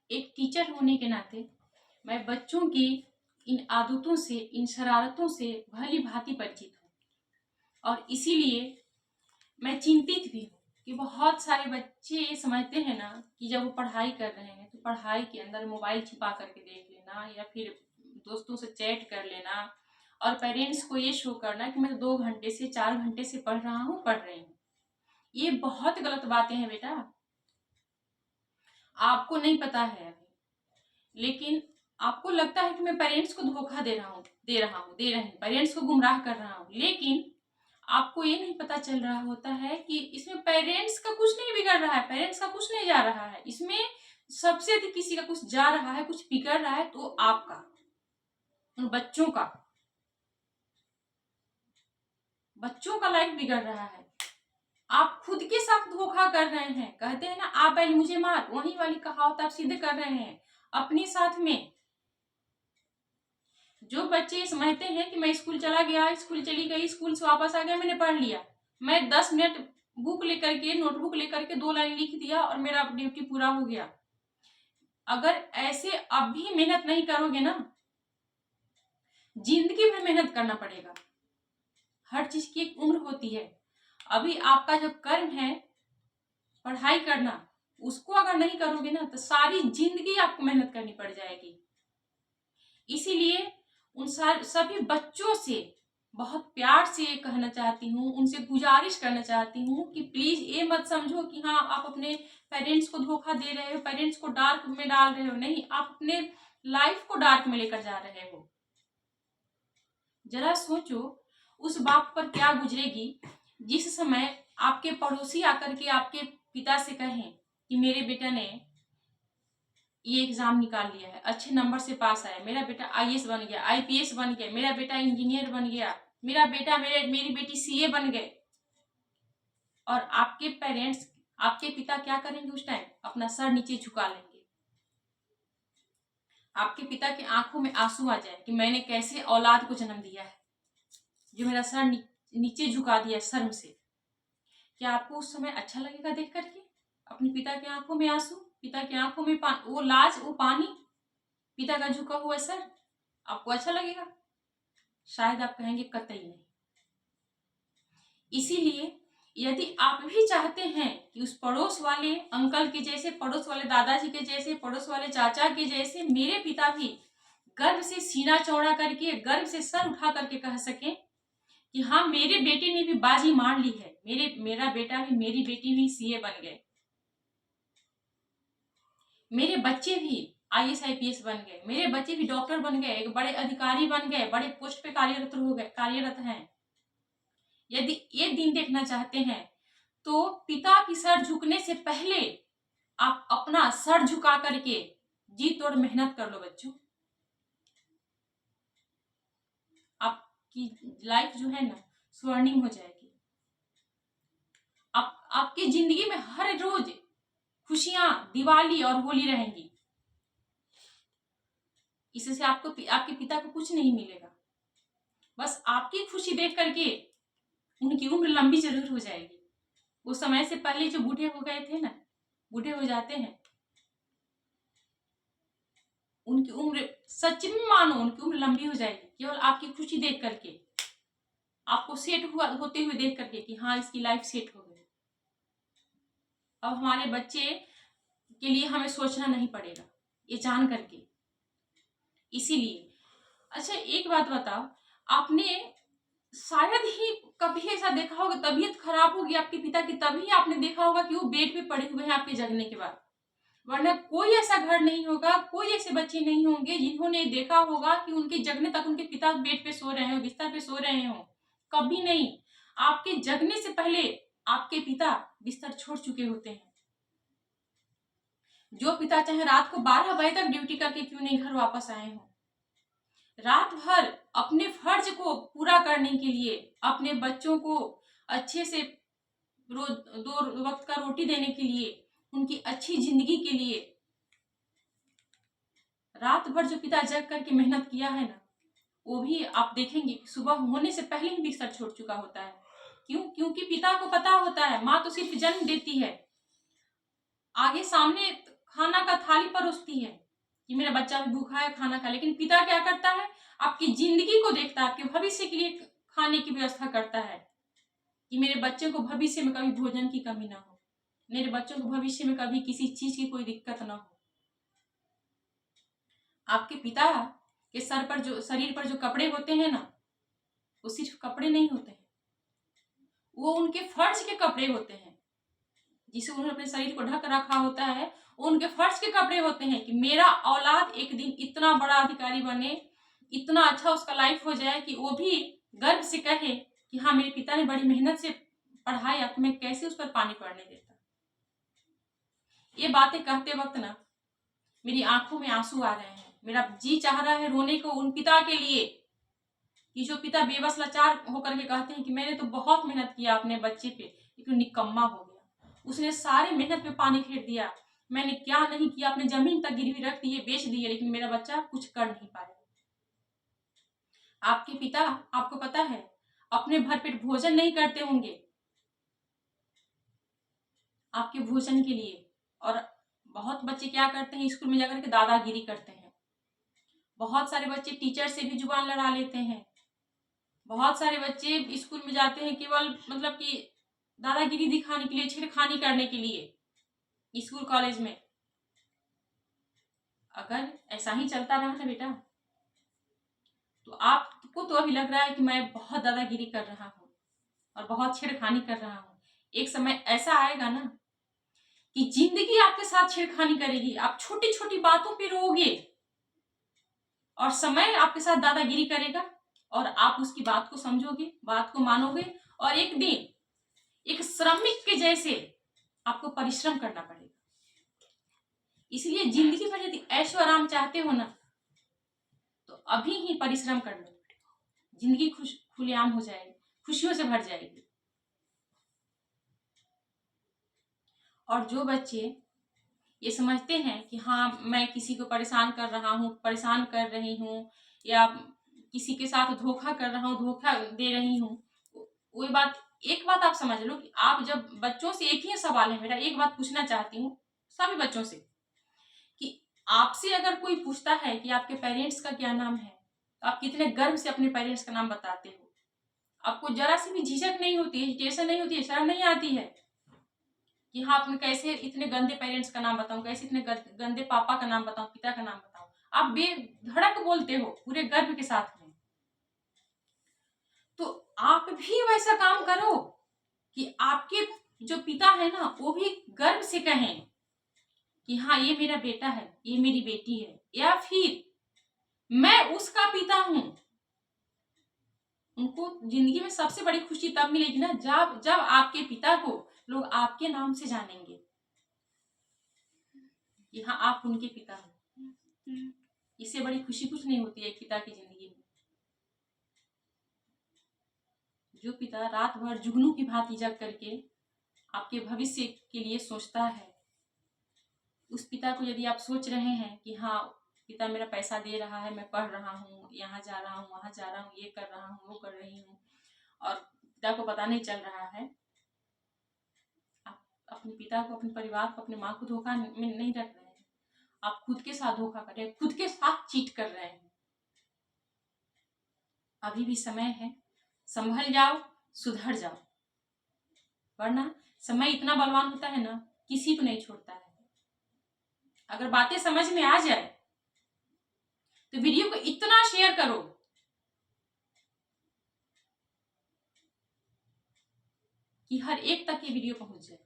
एक टीचर होने के नाते मैं बच्चों की इन आदतों से, इन शरारतों से भली भांति परिचित हूँ और इसीलिए मैं चिंतित भी हूँ कि बहुत सारे बच्चे ये समझते हैं ना कि जब वो पढ़ाई कर रहे हैं तो पढ़ाई के अंदर मोबाइल छिपा करके देख लेना या फिर दोस्तों से चैट कर लेना और पेरेंट्स को ये शो करना कि मैं 2 घंटे से 4 घंटे से पढ़ रहा हूँ, पढ़ रही हूँ। ये बहुत गलत बातें हैं बेटा। आपको नहीं पता है अभी, लेकिन आपको लगता है कि मैं पेरेंट्स को धोखा दे रही हूँ, पेरेंट्स को गुमराह कर रहा हूँ, लेकिन आपको ये नहीं पता चल रहा होता है कि इसमें पेरेंट्स का कुछ नहीं बिगड़ रहा है, पेरेंट्स का कुछ नहीं जा रहा है। इसमें सबसे अधिक किसी का कुछ जा रहा है, कुछ बिगड़ रहा है तो आपका, उन बच्चों का लाइफ बिगड़ रहा है। आप खुद के साथ धोखा कर रहे हैं। कहते हैं ना, आप बैल मुझे मार, वही वाली कहावत आप सिद्ध कर रहे हैं अपने साथ में। जो बच्चे समझते हैं कि मैं स्कूल चला गया, स्कूल चली गई, स्कूल से वापस आ गया, मैंने पढ़ लिया, मैं 10 मिनट बुक लेकर के, नोटबुक लेकर के 2 लाइन लिख दिया और मेरा ड्यूटी पूरा हो गया। अगर ऐसे अब भी मेहनत नहीं करोगे ना, जिंदगी भर मेहनत करना पड़ेगा। हर चीज की एक उम्र होती है। अभी आपका जो कर्म है पढ़ाई करना, उसको अगर नहीं करोगे ना तो सारी जिंदगी आपको मेहनत करनी पड़ जाएगी। इसीलिए उन सभी बच्चों से बहुत प्यार से ये कहना चाहती हूँ, उनसे गुजारिश करना चाहती हूँ कि प्लीज ये मत समझो कि हाँ आप अपने पेरेंट्स को धोखा दे रहे हो, पेरेंट्स को डार्क में डाल रहे हो। नहीं, आप अपने लाइफ को डार्क में लेकर जा रहे हो। जरा सोचो उस बाप पर क्या गुजरेगी जिस समय आपके पड़ोसी आकर के आपके पिता से कहें कि मेरे बेटा ने ये एग्जाम निकाल लिया है, अच्छे नंबर से पास आया, मेरा बेटा आईएएस बन गया, आईपीएस बन गया, मेरा बेटा इंजीनियर बन गया, मेरा बेटा मेरी बेटी सीए बन गए। और आपके पेरेंट्स, आपके पिता क्या करेंगे उस टाइम? अपना सर नीचे झुका लेंगे। आपके पिता की आंखों में आंसू आ जाए कि मैंने कैसे औलाद को जन्म दिया है जो मेरा सर नीचे झुका दिया शर्म से। क्या आपको उस समय अच्छा लगेगा देख करके अपने पिता की आंखों में आंसू, पिता की आंखों में वो लाज, वो पानी, पिता का झुका हुआ सर? आपको अच्छा लगेगा? शायद आप कहेंगे कतई नहीं। इसीलिए यदि आप भी चाहते हैं कि उस पड़ोस वाले अंकल के जैसे, पड़ोस वाले दादाजी के जैसे, पड़ोस वाले चाचा के जैसे मेरे पिता भी गर्व से सीना चौड़ा करके, गर्व से सर उठा करके कह सके कि हाँ मेरे बेटे ने भी बाजी मार ली है, मेरा बेटा भी, मेरी बेटी भी सीए बन गए, मेरे बच्चे भी आईएएस आईपीएस बन गए, मेरे बच्चे भी डॉक्टर बन गए, एक बड़े अधिकारी बन गए, बड़े पोस्ट पे कार्यरत हैं। यदि ये दिन देखना चाहते हैं तो पिता की सर झुकने से पहले आप अपना सर झुका करके जी तोड़ मेहनत कर लो बच्चों। आपकी लाइफ जो है ना स्वर्णिम हो जाएगी। आपकी जिंदगी में हर रोज खुशियां, दिवाली और होली रहेंगी। इससे आपके पिता को कुछ नहीं मिलेगा, बस आपकी खुशी देख करके उनकी उम्र लंबी जरूर हो जाएगी। वो समय से पहले जो बूढ़े हो गए थे ना, बूढ़े हो जाते हैं, उनकी उम्र सच में मानो उनकी उम्र लंबी हो जाएगी केवल आपकी खुशी देख करके, आपको सेट होते हुए देख करके कि हाँ इसकी लाइफ सेट हो गई। अब हमारे बच्चे के लिए हमें सोचना नहीं पड़ेगा ये जान करके। इसीलिए अच्छा एक बात बताओ, आपने शायद ही कभी ऐसा देखा होगा, तबीयत खराब होगी आपके पिता की, तभी आपने देखा होगा कि वो बेड पे पड़े हुए हैं आपके जगने के बाद। वरना कोई ऐसा घर नहीं होगा, कोई ऐसे बच्चे नहीं होंगे जिन्होंने देखा होगा कि उनके जगने तक उनके पिता बेड पे सो रहे हो, बिस्तर पे सो रहे हो। कभी नहीं। आपके जगने से पहले आपके पिता बिस्तर छोड़ चुके होते हैं। जो पिता चाहे रात को 12 बजे तक ड्यूटी करके क्यों नहीं घर वापस आए हो, रात भर अपने फर्ज को पूरा करने के लिए, अपने बच्चों को अच्छे से रोज 2 वक्त का रोटी देने के लिए, उनकी अच्छी जिंदगी के लिए रात भर जो पिता जग करके मेहनत किया है ना, वो भी आप देखेंगे कि सुबह होने से पहले ही बिस्तर छोड़ चुका होता है। क्यों? क्योंकि पिता को पता होता है माँ तो सिर्फ जन्म देती है, आगे सामने खाना का थाली थाली परोसती है कि मेरा बच्चा भी भूखा है, खाना खा। लेकिन पिता क्या करता है, आपकी जिंदगी को देखता है, आपके भविष्य के लिए खाने की व्यवस्था करता है कि मेरे बच्चे को भविष्य में कभी भोजन की कमी ना हो, मेरे बच्चों को भविष्य में कभी किसी चीज की कोई दिक्कत ना हो। आपके पिता के सर पर जो, शरीर पर जो कपड़े होते हैं ना, वो सिर्फ कपड़े नहीं होते हैं, वो उनके फर्ज के कपड़े होते हैं, जिसे उन्होंने अपने शरीर को ढक रखा होता है। वो उनके फर्ज के कपड़े होते हैं कि मेरा औलाद एक दिन इतना बड़ा अधिकारी बने, इतना अच्छा उसका लाइफ हो जाए कि वो भी गर्व से कहे कि हाँ, मेरे पिता ने बड़ी मेहनत से पढ़ाया, तो मैं कैसे उस पर पानी पड़ने देता। ये बातें कहते वक्त ना मेरी आंखों में आंसू आ रहे हैं, मेरा जी चाह रहा है रोने को उन पिता के लिए कि जो पिता बेबस लाचार होकर के कहते हैं कि मैंने तो बहुत मेहनत किया अपने बच्चे पे, लेकिन निकम्मा हो गया, उसने सारे मेहनत पे पानी फेर दिया। मैंने क्या नहीं किया, अपने जमीन तक गिरवी रख दिए, बेच दिए, लेकिन मेरा बच्चा कुछ कर नहीं पाया। आपके पिता, आपको पता है, अपने भरपेट भोजन नहीं करते होंगे आपके भोजन के लिए। और बहुत बच्चे क्या करते हैं, स्कूल में जाकर के दादागिरी करते हैं। बहुत सारे बच्चे टीचर से भी जुबान लड़ा लेते हैं। बहुत सारे बच्चे स्कूल में जाते हैं केवल मतलब कि दादागिरी दिखाने के लिए, छेड़खानी करने के लिए स्कूल कॉलेज में। अगर ऐसा ही चलता रहा ना बेटा, तो आपको तो अभी लग रहा है कि मैं बहुत दादागिरी कर रहा हूँ और बहुत छेड़खानी कर रहा हूँ। एक समय ऐसा आएगा ना कि जिंदगी आपके साथ छेड़खानी करेगी, आप छोटी छोटी बातों पे रोओगे और समय आपके साथ दादागिरी करेगा और आप उसकी बात को समझोगे, बात को मानोगे, और एक दिन एक श्रमिक के जैसे आपको परिश्रम करना पड़ेगा। इसलिए जिंदगी भर यदि ऐशो आराम चाहते हो ना, तो अभी ही परिश्रम करना पड़ेगा। जिंदगी खुलेआम हो जाएगी, खुशियों से भर जाएगी। और जो बच्चे ये समझते हैं कि हाँ, मैं किसी को परेशान कर रहा हूँ, परेशान कर रही हूँ, या किसी के साथ धोखा कर रहा हूँ, धोखा दे रही हूँ, वो बात, एक बात आप समझ लो कि आप जब बच्चों से, एक ही सवाल है मेरा, एक बात पूछना चाहती हूँ सभी बच्चों से कि आपसे अगर कोई पूछता है कि आपके पेरेंट्स का क्या नाम है, तो आप कितने गर्व से अपने पेरेंट्स का नाम बताते हो? आपको जरा सी भी झिझक नहीं होती, हेजिटेशन नहीं होती है, शर्म नहीं आती है कि हाँ, मैं कैसे इतने गंदे पेरेंट्स का नाम बताऊं, कैसे इतने गंदे पापा का नाम बताऊं, पिता का नाम बताऊं? आप बेधड़क बोलते हो पूरे गर्व के साथ में। तो आप भी वैसा काम करो कि आपके जो पिता है ना, वो भी गर्व से कहें कि हाँ, ये मेरा बेटा है, ये मेरी बेटी है, या फिर मैं उसका पिता हूं। उनको जिंदगी में सबसे बड़ी खुशी तब मिलेगी ना, जब जब आपके पिता को लोग आपके नाम से जानेंगे कि हाँ, आप उनके पिता हो। इससे बड़ी खुशी कुछ नहीं होती है एक पिता की जिंदगी में। जो पिता रात भर जुगनू की भांति जग करके आपके भविष्य के लिए सोचता है, उस पिता को यदि आप सोच रहे हैं कि हाँ, पिता मेरा पैसा दे रहा है, मैं पढ़ रहा हूँ, यहाँ जा रहा हूँ, वहां जा रहा हूँ, ये कर रहा हूँ, वो कर रही हूँ, और पिता को पता नहीं चल रहा है, आप अपने पिता को, अपने परिवार को, अपने माँ को धोखा में नहीं रख रहे हैं, आप खुद के साथ धोखा कर रहे हैं, खुद के साथ चीट कर रहे हैं। अभी भी समय है, संभल जाओ, सुधर जाओ, वरना समय इतना बलवान होता है ना, किसी को नहीं छोड़ता है। अगर बातें समझ में आ जाए तो वीडियो को इतना शेयर करो कि हर एक तक ये वीडियो पहुंच जाए।